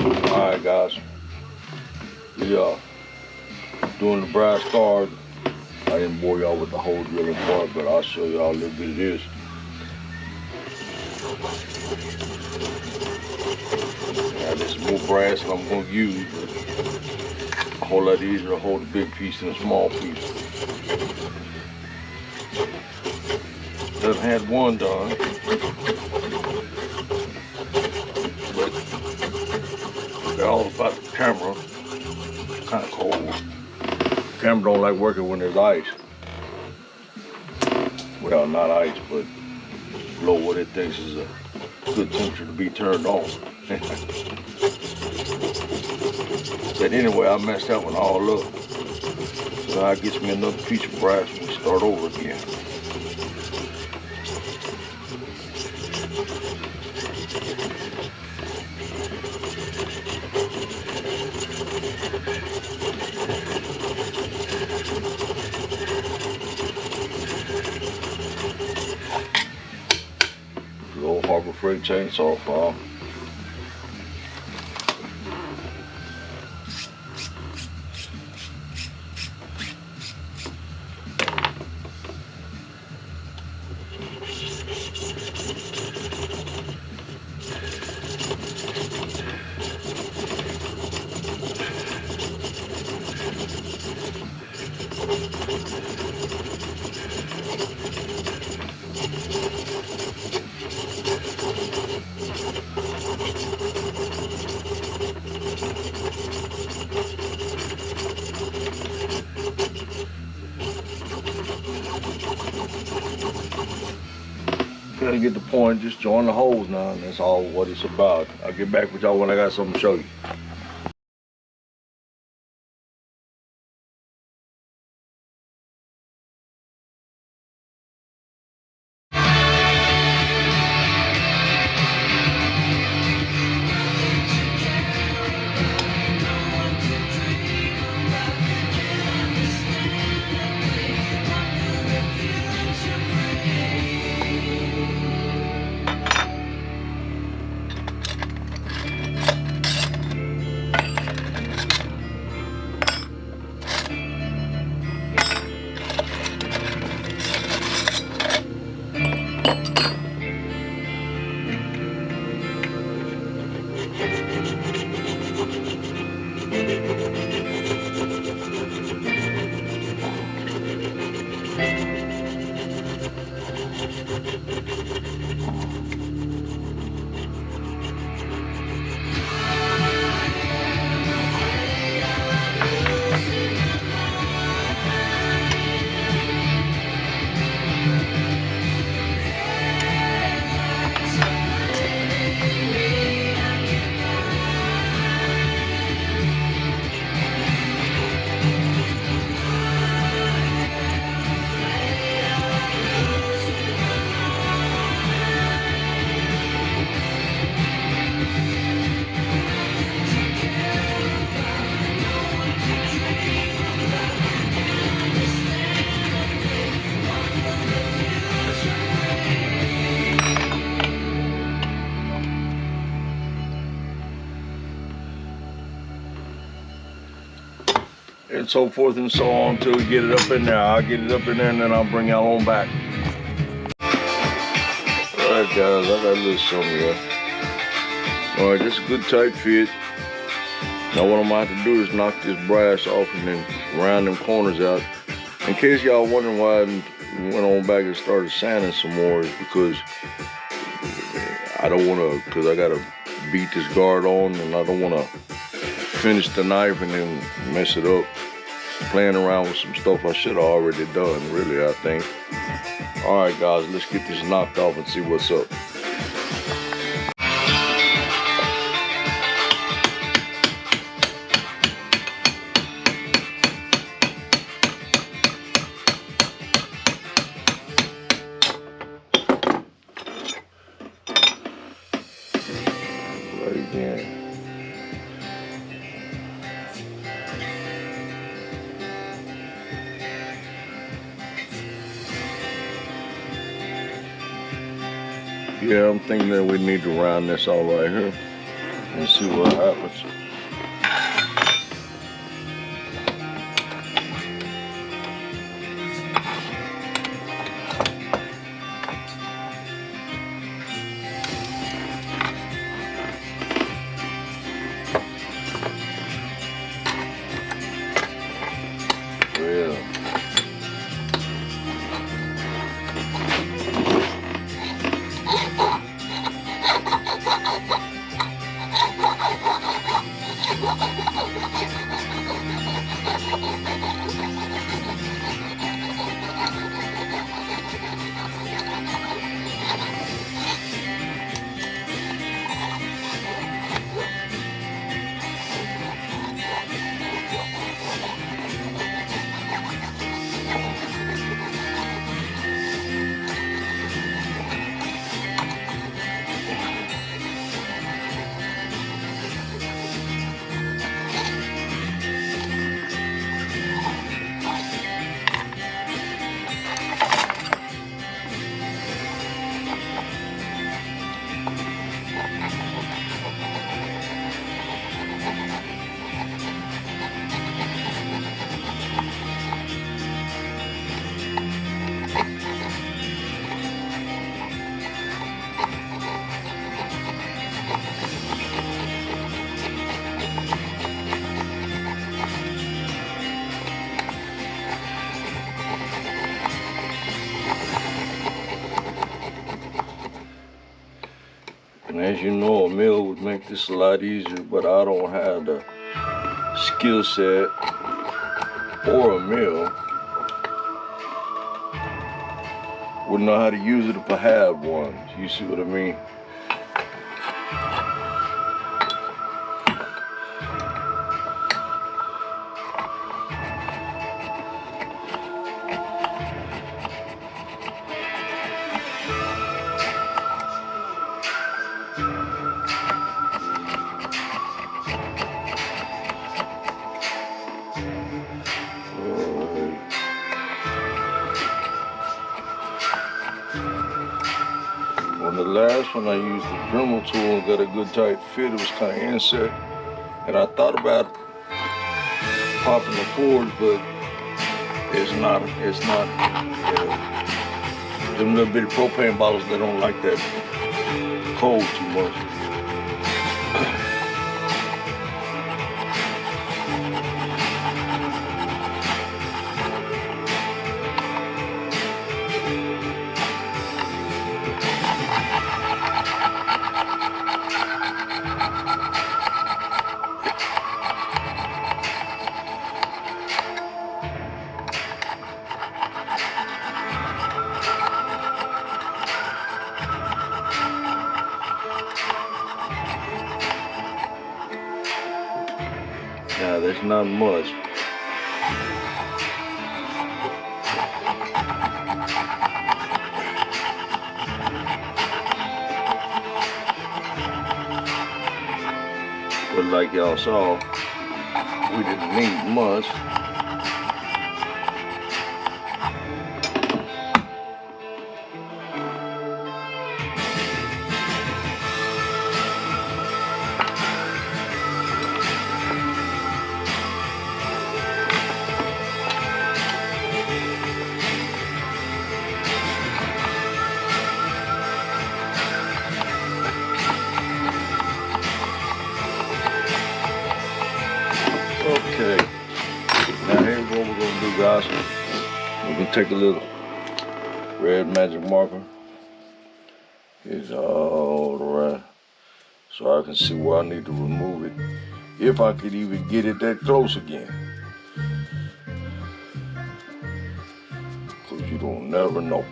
Alright guys, we doing the brass card. I didn't bore y'all with the whole drilling part, but I'll show y'all a little bit of this. Now this is more brass than I'm going to use, but a whole lot easier to hold a big piece than a small piece. Done had one done, but they're all about the camera. Kind of cold. The camera don't like working when there's ice. Well, not ice, but below what it thinks is a good temperature to be turned on. But anyway, I messed that one all up. So that gets me another piece of brass when we start over again. Good old Harbor Freight chainsaw file. Gotta get the point, just join the holes now, and that's all what it's about. I'll get back with y'all when I got something to show you. And so forth and so on until we get it up in there. I'll get it up in there and then I'll bring y'all on back. Alright guys, I got a little something here. Alright, this is a good tight fit. Now what I'm about to do is knock this brass off and then round them corners out. In case y'all wondering why I went on back and started sanding some more, is because I don't want to, because I got to beat this guard on and I don't want to finish the knife and then mess it up. Playing around with some stuff I should have already done, really, I think. Alright guys, let's get this knocked off and see what's up. Right again. Yeah, I'm thinking that we need to round this all right here. and see what happens. Well, and as you know, a mill would make this a lot easier, but I don't have the skill set or a mill. Wouldn't know how to use it if I had one. You see what I mean? On the last one, I used the Dremel tool and got a good tight fit. It was kind of inset, and I thought about popping the forge, but it's not. Them little bitty propane bottles, they don't like that cold too much. Now, there's not much. But like y'all saw, we didn't need much. Okay, now here's what we're gonna do, guys. We're gonna take a little red magic marker. It's all around so I can see where I need to remove it, if I could even get it that close again. Cause you don't never know.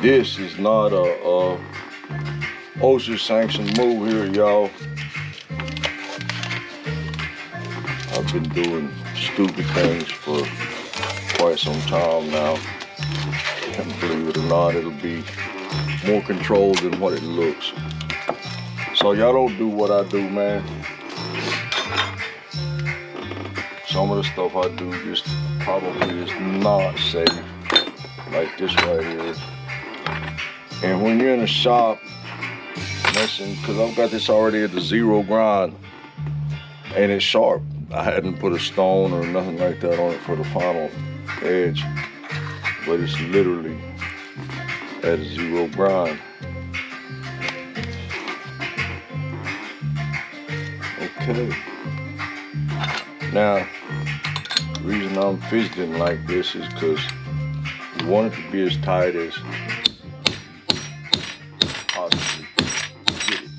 This is not a OSHA sanctioned move here, y'all. I've been doing stupid things for quite some time now. And believe it or not, it'll be more controlled than what it looks. So y'all don't do what I do, man. Some of the stuff I do just probably is not safe, like this right here. And when you're in a shop messing, because I've got this already at the 0 grind, and it's sharp. I hadn't put a stone or nothing like that on it for the final edge, but it's literally at a 0 grind. Okay. Now, the reason I'm fidgeting like this is because we want it to be as tight as possibly get it.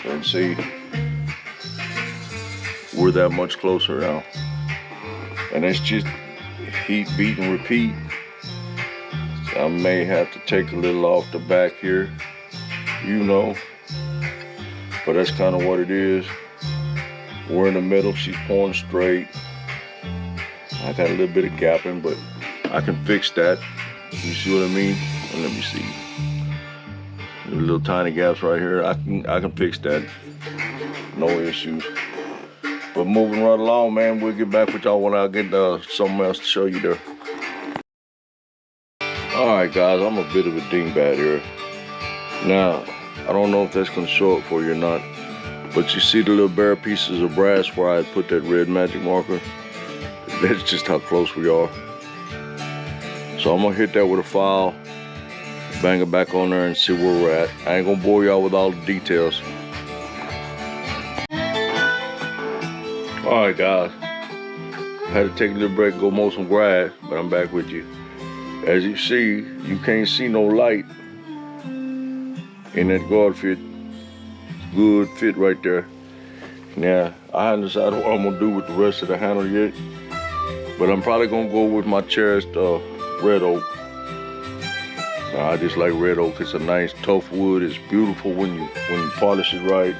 And see, we're that much closer now. And it's just heat, beat, and repeat. So I may have to take a little off the back here, you know, but that's kind of what it is. We're in the middle, she's pouring straight. I got a little bit of gapping, but I can fix that. You see what I mean? And let me see. The little tiny gaps right here, I can fix that. No issues. But moving right along, man, we'll get back with y'all when I get something else to show you there. Alright guys, I'm a bit of a dingbat here. Now, I don't know if that's gonna show up for you or not, but you see the little bare pieces of brass where I put that red magic marker? That's just how close we are. So I'm gonna hit that with a file, bang it back on there and see where we're at. I ain't gonna bore y'all with all the details. Alright guys, I had to take a little break, go mow some grass, but I'm back with you. As you see, you can't see no light in that guard fit. Good fit right there. Now, I haven't decided what I'm gonna do with the rest of the handle yet, but I'm probably gonna go with my cherished red oak. Now, I just like red oak. It's a nice tough wood. It's beautiful when you polish it right.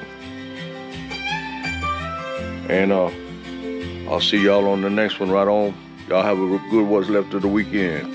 And I'll see y'all on the next one right on. Y'all have a good what's left of the weekend.